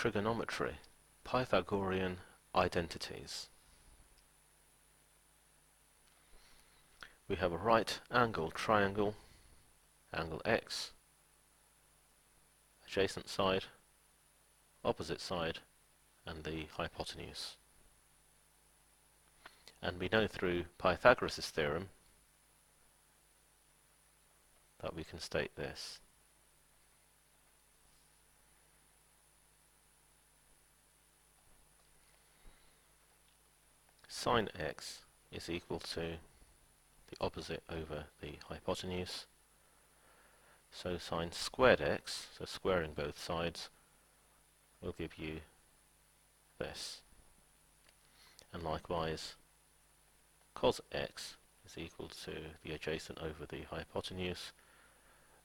Trigonometry, Pythagorean identities. We have a right angle triangle, angle x, adjacent side, opposite side, and the hypotenuse. And we know through Pythagoras' theorem that we can state this. Sine x is equal to the opposite over the hypotenuse. So sine squared x, so squaring both sides, will give you this. And likewise, cos x is equal to the adjacent over the hypotenuse.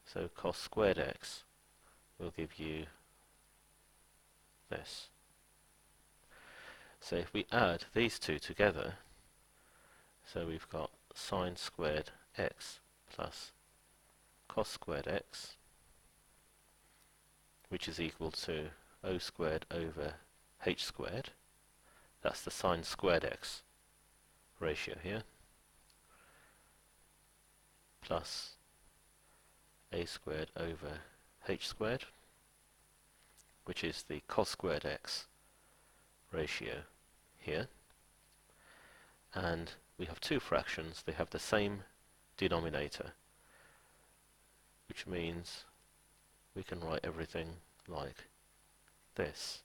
So cos squared x will give you this. So if we add these two together, so we've got sine squared x plus cos squared x, which is equal to o squared over h squared. That's the sine squared x ratio here, plus a squared over h squared, which is the cos squared x ratio here. And we have two fractions, they have the same denominator, which means we can write everything like this,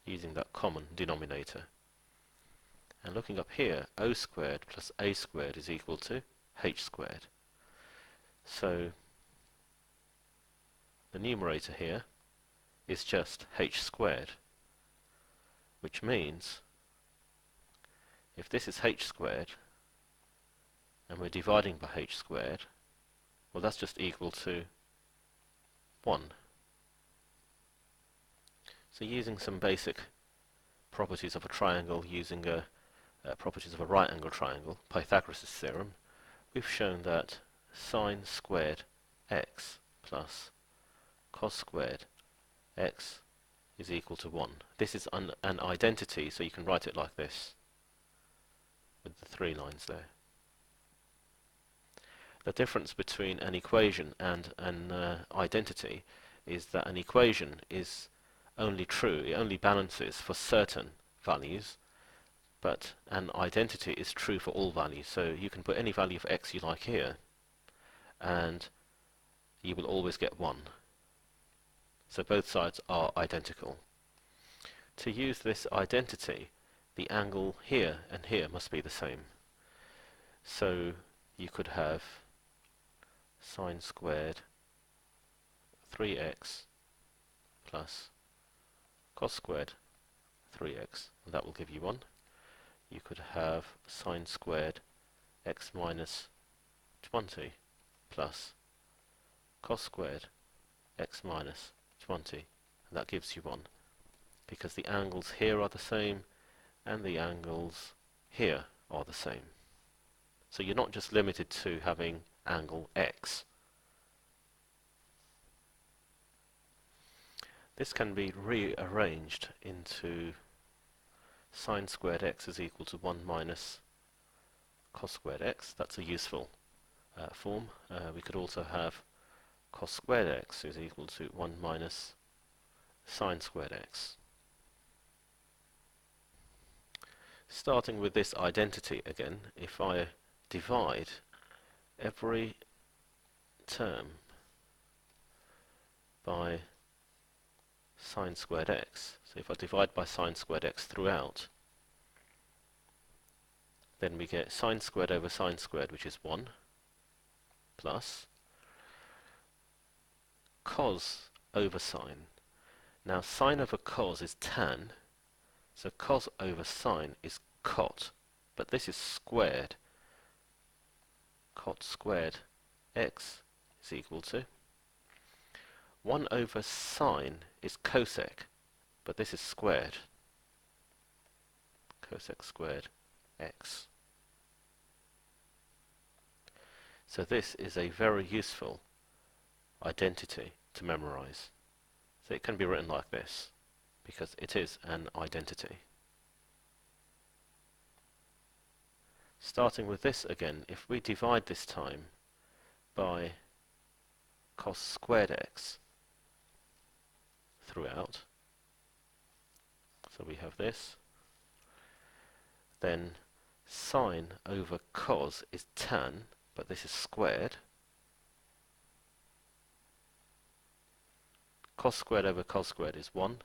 using that common denominator. And looking up here, o squared plus a squared is equal to h squared. So the numerator here is just h squared, which means if this is h squared and we're dividing by h squared, well, that's just equal to 1. So using some basic properties of a triangle, using properties of a right angle triangle, Pythagoras' theorem, we've shown that sine squared x plus cos squared x is equal to 1. This is an identity, so you can write it like this, with the three lines there. The difference between an equation and an identity is that an equation is only true, it only balances for certain values, but an identity is true for all values. So you can put any value of x you like here, and you will always get 1. So both sides are identical. To use this identity, the angle here and here must be the same. So you could have sine squared 3x plus cos squared 3x, and that will give you 1. You could have sine squared x minus 20 plus cos squared x minus 20, and that gives you 1, because the angles here are the same and the angles here are the same. So you're not just limited to having angle x. This can be rearranged into sine squared x is equal to 1 minus cos squared x. That's a useful form. We could also have cos squared x is equal to 1 minus sine squared x. Starting with this identity again, if I divide every term by sine squared x, so if I divide by sine squared x throughout, then we get sine squared over sine squared, which is 1, plus cos over sine. Now sine over cos is tan, so cos over sine is cot, but this is squared. Cot squared x is equal to 1 over sine is cosec, but this is squared. Cosec squared x. So this is a very useful identity to memorize. So it can be written like this. because it is an identity. Starting with this again, if we divide this time by cos squared x throughout, so we have this, then sine over cos is tan, but this is squared. Cos squared over cos squared is 1.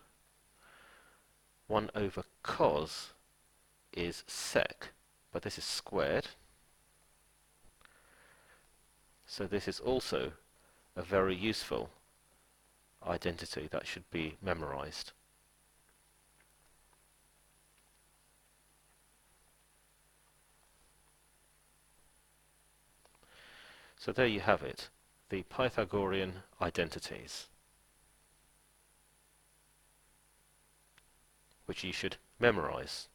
1 over cos is sec, but this is squared. So this is also a very useful identity that should be memorized. So there you have it, the Pythagorean identities, which you should memorize.